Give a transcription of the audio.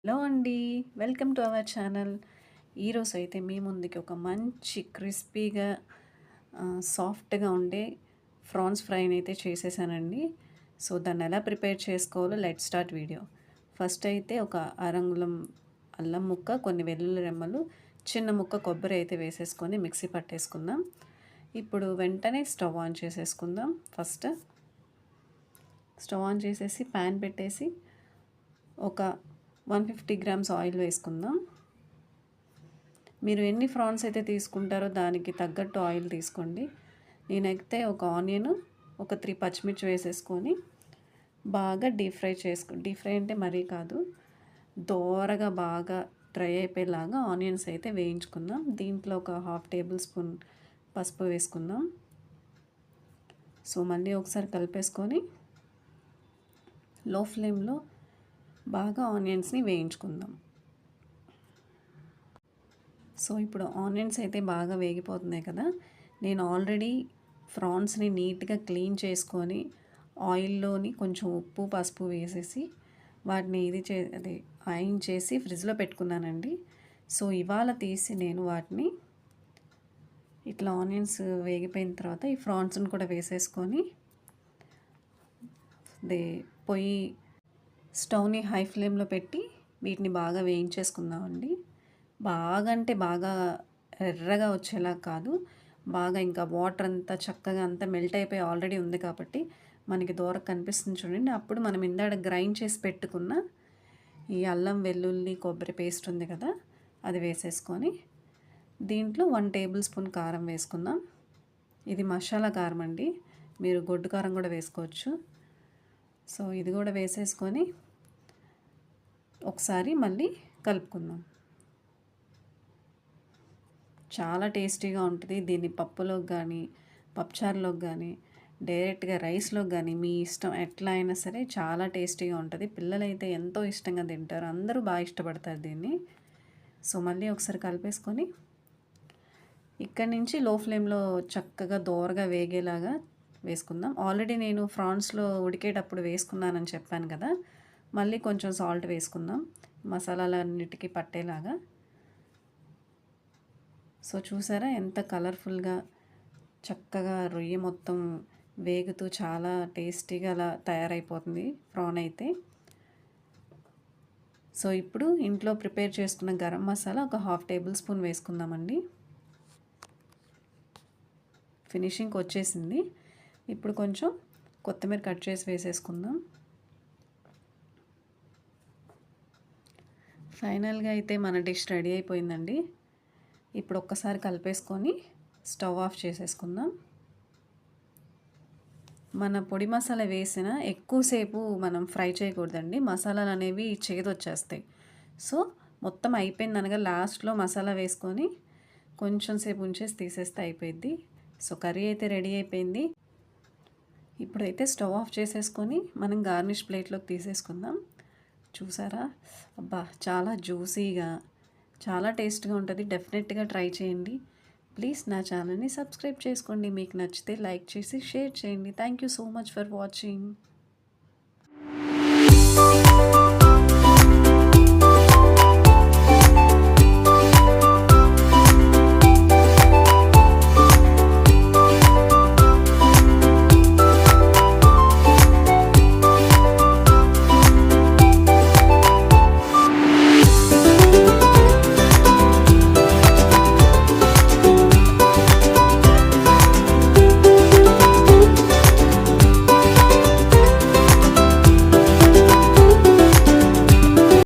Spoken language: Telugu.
హలో అండి. Welcome to our channel. ఈరోజు అయితే మీ ముందుకి ఒక మంచి క్రిస్పీగా సాఫ్ట్గా ఉండే ఫ్రాన్స్ ఫ్రైని అయితే చేసేసానండి. సో దాన్ని ఎలా ప్రిపేర్ చేసుకోవాలో లెట్ స్టార్ట్ వీడియో. ఫస్ట్ అయితే ఒక అరంగుళం అల్లం ముక్క, కొన్ని వెల్లుల్లి రెమ్మలు, చిన్న ముక్క కొబ్బరి అయితే వేసేసుకొని మిక్సీ పట్టేసుకుందాం. ఇప్పుడు వెంటనే స్టవ్ ఆన్ చేసేసుకుందాం. ఫస్ట్ స్టవ్ ఆన్ చేసేసి ప్యాన్ పెట్టేసి ఒక 150 గ్రామ్స్ ఆయిల్ వేసుకుందాం. మీరు ఎన్ని ఫ్రాన్స్ అయితే తీసుకుంటారో దానికి తగ్గట్టు ఆయిల్ తీసుకోండి. నేనైతే ఒక ఆనియన్, ఒక 3 పచ్చిమిర్చి వేసేసుకొని బాగా డీప్ ఫ్రై అంటే మరీ కాదు, దోరగా బాగా డ్రై అయిపోయేలాగా ఆనియన్స్ అయితే వేయించుకుందాం. దీంట్లో ఒక 1/2 టేబుల్ స్పూన్ పసుపు వేసుకుందాం. సో మళ్ళీ ఒకసారి కలిపేసుకొని లో ఫ్లేమ్లో బాగా ఆనియన్స్ని వేయించుకుందాం. సో ఇప్పుడు ఆనియన్స్ అయితే బాగా వేగిపోతున్నాయి కదా. నేను ఆల్రెడీ ఫ్రాన్స్ని నీట్గా క్లీన్ చేసుకొని ఆయిల్లోని కొంచెం ఉప్పు పసుపు వేసేసి వాటిని ఆయిన్ చేసి ఫ్రిడ్జ్లో పెట్టుకున్నానండి. సో ఇవాళ తీసి నేను వాటిని ఇట్లా ఆనియన్స్ వేగిపోయిన తర్వాత ఈ ఫ్రాన్స్ని కూడా వేసేసుకొని పొయ్యి స్టవ్ని హై ఫ్లేమ్లో పెట్టి వీటిని బాగా వేయించేసుకుందామండి. బాగా అంటే బాగా ఎర్రగా వచ్చేలా కాదు, బాగా ఇంకా వాటర్ అంతా చక్కగా అంతా మెల్ట్ అయిపోయి ఆల్రెడీ ఉంది కాబట్టి మనకి దూరం కనిపిస్తుంది చూడండి. అప్పుడు మనం ఇందాక గ్రైండ్ చేసి పెట్టుకున్న ఈ అల్లం వెల్లుల్లి కొబ్బరి పేస్ట్ ఉంది కదా, అది వేసేసుకొని దీంట్లో 1 టేబుల్ స్పూన్ కారం వేసుకుందాం. ఇది మసాలా కారం అండి, మీరు గొడ్డు కారం కూడా వేసుకోవచ్చు. సో ఇది కూడా వేసేసుకొని ఒకసారి మళ్ళీ కలుపుకుందాం. చాలా టేస్టీగా ఉంటుంది. దీన్ని పప్పులోకి కానీ, పప్పుచారులోకి కానీ, డైరెక్ట్గా రైస్లోకి కానీ మీ ఇష్టం, ఎట్లా అయినా సరే చాలా టేస్టీగా ఉంటుంది. పిల్లలైతే ఎంతో ఇష్టంగా తింటారు, అందరూ బాగా ఇష్టపడతారు దీన్ని. సో మళ్ళీ ఒకసారి కలిపేసుకొని ఇక్కడి నుంచి లో ఫ్లేమ్లో చక్కగా దోరగా వేగేలాగా వేసుకుందాం. ఆల్రెడీ నేను ఫ్రాన్స్లో ఉడికేటప్పుడు వేసుకున్నానని చెప్పాను కదా, మళ్ళీ కొంచెం సాల్ట్ వేసుకుందాం మసాలాలన్నిటికీ పట్టేలాగా. సో చూసారా ఎంత కలర్ఫుల్గా చక్కగా రొయ్య మొత్తం వేగుతూ చాలా టేస్టీగా అలా తయారైపోతుంది ప్రాన్ అయితే. సో ఇప్పుడు ఇంట్లో ప్రిపేర్ చేసుకున్న గరం మసాలా ఒక 1/2 టేబుల్ స్పూన్ వేసుకుందామండి. ఫినిషింగ్కి వచ్చేసింది. ఇప్పుడు కొంచెం కొత్తిమీర కట్ చేసి వేసేసుకుందాం. ఫైనల్గా అయితే మన డిష్ రెడీ అయిపోయిందండి. ఇప్పుడు ఒక్కసారి కలిపేసుకొని స్టవ్ ఆఫ్ చేసేసుకుందాం. మన పొడి మసాలా వేసిన ఎక్కువసేపు మనం ఫ్రై చేయకూడదండి, మసాలాలు అనేవి చేదు వచ్చేస్తాయి. సో మొత్తం అయిపోయిందనగా లాస్ట్లో మసాలా వేసుకొని కొంచెం సేపు ఉంచేసి తీసేస్తే అయిపోయింది. సో కర్రీ అయితే రెడీ అయిపోయింది. ఇప్పుడైతే స్టవ్ ఆఫ్ చేసేసుకొని మనం గార్నిష్ ప్లేట్లోకి తీసేసుకుందాం. చూసారా, అబ్బా చాలా జ్యూసీగా చాలా టేస్ట్గా ఉంటుంది. డెఫినెట్గా ట్రై చేయండి. ప్లీజ్ నా ఛానల్ని సబ్స్క్రైబ్ చేసుకోండి. మీకు నచ్చితే లైక్ చేసి షేర్ చేయండి. Thank you so much for watching.